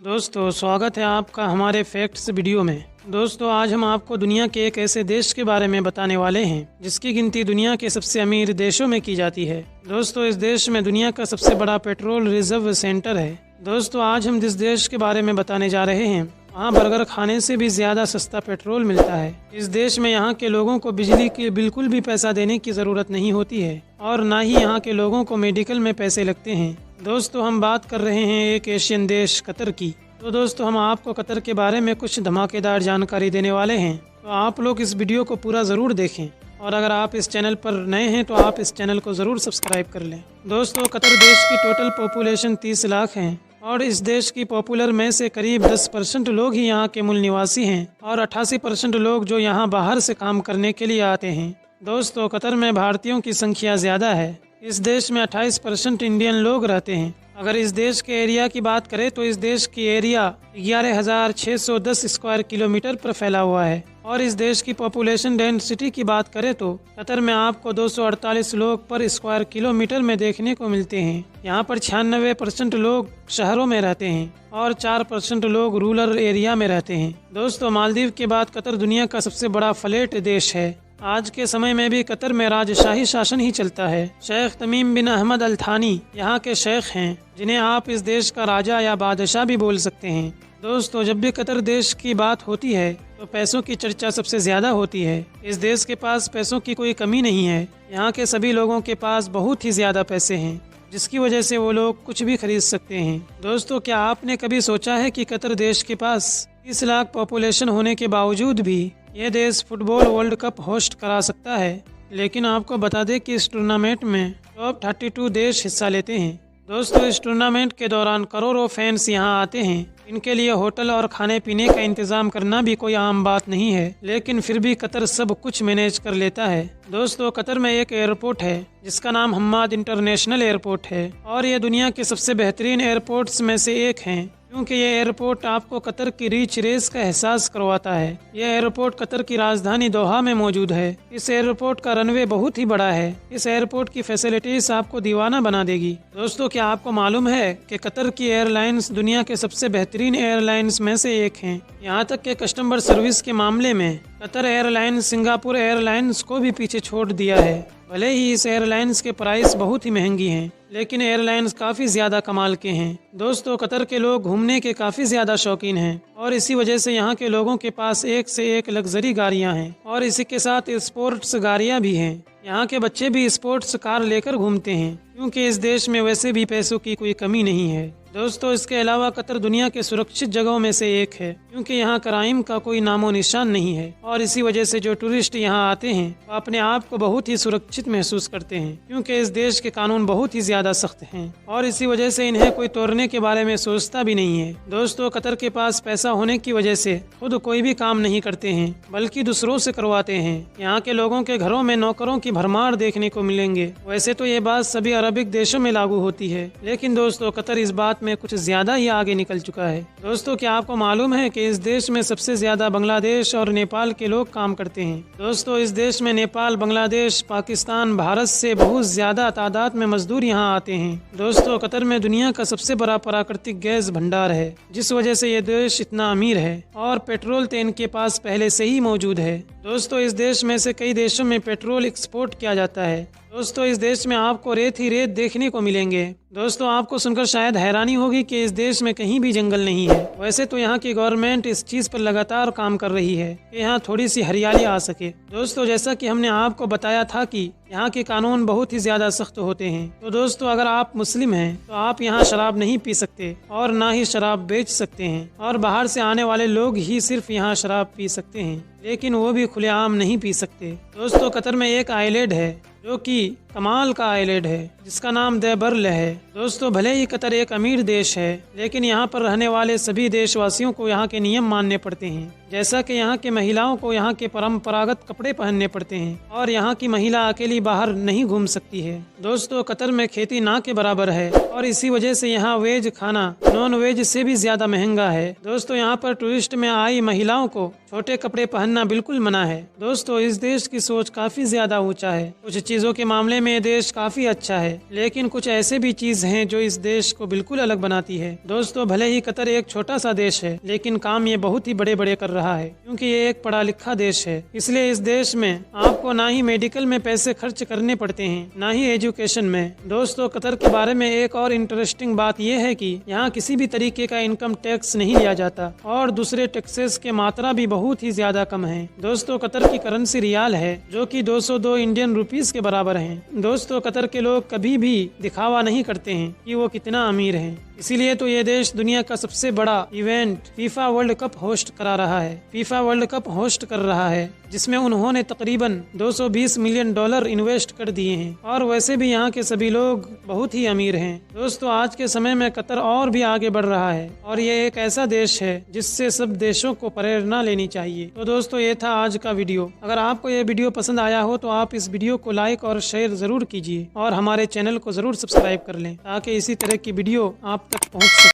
दोस्तों स्वागत है आपका हमारे फैक्ट्स वीडियो में। दोस्तों आज हम आपको दुनिया के एक ऐसे देश के बारे में बताने वाले हैं जिसकी गिनती दुनिया के सबसे अमीर देशों में की जाती है। दोस्तों इस देश में दुनिया का सबसे बड़ा पेट्रोल रिजर्व सेंटर है। दोस्तों आज हम जिस देश के बारे में बताने जा रहे हैं वहाँ बर्गर खाने से भी ज्यादा सस्ता पेट्रोल मिलता है। इस देश में यहाँ के लोगों को बिजली के बिल्कुल भी पैसा देने की जरूरत नहीं होती है और न ही यहाँ के लोगों को मेडिकल में पैसे लगते हैं। दोस्तों हम बात कर रहे हैं एक एशियन देश कतर की। तो दोस्तों हम आपको कतर के बारे में कुछ धमाकेदार जानकारी देने वाले हैं, तो आप लोग इस वीडियो को पूरा ज़रूर देखें और अगर आप इस चैनल पर नए हैं तो आप इस चैनल को ज़रूर सब्सक्राइब कर लें। दोस्तों कतर देश की टोटल पॉपुलेशन 30 लाख है और इस देश की पॉपुलर में से करीब 10% लोग ही यहाँ के मूल निवासी हैं और 88% लोग जो यहाँ बाहर से काम करने के लिए आते हैं। दोस्तों कतर में भारतीयों की संख्या ज़्यादा है। इस देश में 28% इंडियन लोग रहते हैं। अगर इस देश के एरिया की बात करें तो इस देश की एरिया 11,610 स्क्वायर किलोमीटर पर फैला हुआ है और इस देश की पॉपुलेशन डेंसिटी की बात करें तो कतर में आपको 248 लोग पर स्क्वायर किलोमीटर में देखने को मिलते हैं। यहाँ पर 96% लोग शहरों में रहते हैं और 4% लोग रूरल एरिया में रहते हैं। दोस्तों मालदीव के बाद कतर दुनिया का सबसे बड़ा फ्लैट देश है। आज के समय में भी कतर में राजशाही शासन ही चलता है। शेख तमीम बिन अहमद अल थानी यहाँ के शेख हैं जिन्हें आप इस देश का राजा या बादशाह भी बोल सकते हैं। दोस्तों जब भी कतर देश की बात होती है तो पैसों की चर्चा सबसे ज्यादा होती है। इस देश के पास पैसों की कोई कमी नहीं है। यहाँ के सभी लोगों के पास बहुत ही ज्यादा पैसे हैं जिसकी वजह से वो लोग कुछ भी खरीद सकते हैं। दोस्तों क्या आपने कभी सोचा है कि कतर देश के पास 30 लाख पॉपुलेशन होने के बावजूद भी यह देश फुटबॉल वर्ल्ड कप होस्ट करा सकता है। लेकिन आपको बता दें कि इस टूर्नामेंट में टॉप 32 देश हिस्सा लेते हैं। दोस्तों इस टूर्नामेंट के दौरान करोड़ों फैंस यहाँ आते हैं। इनके लिए होटल और खाने पीने का इंतजाम करना भी कोई आम बात नहीं है, लेकिन फिर भी कतर सब कुछ मैनेज कर लेता है। दोस्तों कतर में एक एयरपोर्ट है जिसका नाम हम्माद इंटरनेशनल एयरपोर्ट है और ये दुनिया के सबसे बेहतरीन एयरपोर्ट्स में से एक है क्योंकि ये एयरपोर्ट आपको कतर की रीच रेस का एहसास करवाता है। यह एयरपोर्ट कतर की राजधानी दोहा में मौजूद है। इस एयरपोर्ट का रनवे बहुत ही बड़ा है। इस एयरपोर्ट की फैसिलिटीज आपको दीवाना बना देगी। दोस्तों क्या आपको मालूम है कि कतर की एयरलाइंस दुनिया के सबसे बेहतरीन एयरलाइंस में से एक हैं। यहाँ तक कि कस्टमर सर्विस के मामले में कतर एयरलाइंस सिंगापुर एयरलाइंस को भी पीछे छोड़ दिया है। भले ही इस एयरलाइंस के प्राइस बहुत ही महंगी हैं, लेकिन एयरलाइंस काफ़ी ज़्यादा कमाल के हैं। दोस्तों कतर के लोग घूमने के काफ़ी ज़्यादा शौकीन हैं और इसी वजह से यहाँ के लोगों के पास एक से एक लग्जरी गाड़ियाँ हैं और इसी के साथ स्पोर्ट्स गाड़ियाँ भी हैं। यहाँ के बच्चे भी स्पोर्ट्स कार लेकर घूमते हैं क्योंकि इस देश में वैसे भी पैसों की कोई कमी नहीं है। दोस्तों इसके अलावा कतर दुनिया के सुरक्षित जगहों में से एक है क्योंकि यहाँ क्राइम का कोई नामो निशान नहीं है और इसी वजह से जो टूरिस्ट यहाँ आते हैं वो अपने आप को बहुत ही सुरक्षित महसूस करते हैं क्योंकि इस देश के कानून बहुत ही ज्यादा सख्त हैं और इसी वजह से इन्हें कोई तोड़ने के बारे में सोचता भी नहीं है। दोस्तों कतर के पास पैसा होने की वजह से खुद कोई भी काम नहीं करते हैं बल्कि दूसरों से करवाते हैं। यहाँ के लोगों के घरों में नौकरों की भरमार देखने को मिलेंगे। वैसे तो ये बात सभी अरबिक देशों में लागू होती है, लेकिन दोस्तों कतर इस बात में कुछ ज्यादा ही आगे निकल चुका है। दोस्तों क्या आपको मालूम है कि इस देश में सबसे ज्यादा बांग्लादेश और नेपाल के लोग काम करते हैं। दोस्तों इस देश में नेपाल, बांग्लादेश, पाकिस्तान, भारत से बहुत ज्यादा तादाद में मजदूर यहाँ आते हैं। दोस्तों कतर में दुनिया का सबसे बड़ा प्राकृतिक गैस भंडार है जिस वजह से ये देश इतना अमीर है और पेट्रोल तो इनके पास पहले से ही मौजूद है। दोस्तों इस देश में से कई देशों में पेट्रोल एक्सपोर्ट किया जाता है। दोस्तों इस देश में आपको रेत ही रेत देखने को मिलेंगे। दोस्तों आपको सुनकर शायद हैरानी होगी कि इस देश में कहीं भी जंगल नहीं है। वैसे तो यहाँ की गवर्नमेंट इस चीज पर लगातार काम कर रही है कि यहाँ थोड़ी सी हरियाली आ सके। दोस्तों जैसा कि हमने आपको बताया था कि यहाँ के कानून बहुत ही ज्यादा सख्त होते हैं, तो दोस्तों अगर आप मुस्लिम हैं तो आप यहाँ शराब नहीं पी सकते और ना ही शराब बेच सकते हैं और बाहर से आने वाले लोग ही सिर्फ यहाँ शराब पी सकते हैं, लेकिन वो भी खुलेआम नहीं पी सकते। दोस्तों कतर में एक आइलैंड है जो कि कमाल का आइलैंड है जिसका नाम देबर्ल है। दोस्तों भले ही कतर एक अमीर देश है, लेकिन यहाँ पर रहने वाले सभी देशवासियों को यहाँ के नियम मानने पड़ते हैं। जैसा कि यहाँ के महिलाओं को यहाँ के परंपरागत कपड़े पहनने पड़ते हैं और यहाँ की महिला अकेली बाहर नहीं घूम सकती है। दोस्तों कतर में खेती ना के बराबर है और इसी वजह से यहाँ वेज खाना नॉन वेज से भी ज्यादा महंगा है। दोस्तों यहाँ पर टूरिस्ट में आई महिलाओं को छोटे कपड़े पहनना बिल्कुल मना है। दोस्तों, इस देश की सोच काफी ज्यादा ऊंचा है। कुछ चीजों के मामले में ये देश काफी अच्छा है, लेकिन कुछ ऐसे भी चीज हैं जो इस देश को बिल्कुल अलग बनाती है। दोस्तों, भले ही कतर एक छोटा सा देश है, लेकिन काम ये बहुत ही बड़े बड़े कर रहा है, क्योंकि ये एक पढ़ा लिखा देश है। इसलिए इस देश में आपको ना ही मेडिकल में पैसे खर्च करने पड़ते हैं, ना ही एजुकेशन में। दोस्तों, कतर के बारे में एक और इंटरेस्टिंग बात यह है कि यहाँ किसी भी तरीके का इनकम टैक्स नहीं लिया जाता और दूसरे टैक्सेस की मात्रा भी बहुत ही ज्यादा कम है। दोस्तों, कतर की करेंसी रियाल है, जो कि 202 इंडियन रुपीस के बराबर है। दोस्तों, कतर के लोग कभी भी दिखावा नहीं करते हैं कि वो कितना अमीर हैं। इसीलिए तो ये देश दुनिया का सबसे बड़ा event FIFA world cup host करा रहा है। फीफा वर्ल्ड कप होस्ट कर रहा है, जिसमें उन्होंने तकरीबन 220 मिलियन डॉलर इन्वेस्ट कर दिए हैं। और वैसे भी यहाँ के सभी लोग बहुत ही अमीर हैं। दोस्तों, आज के समय में कतर और भी आगे बढ़ रहा है और ये एक ऐसा देश है जिससे सब देशों को प्रेरणा लेनी चाहिए। तो दोस्तों, ये था आज का वीडियो। अगर आपको ये वीडियो पसंद आया हो तो आप इस वीडियो को लाइक और शेयर जरूर कीजिए और हमारे चैनल को जरूर सब्सक्राइब कर लें, ताकि इसी तरह की वीडियो आप तक पहुँच सके।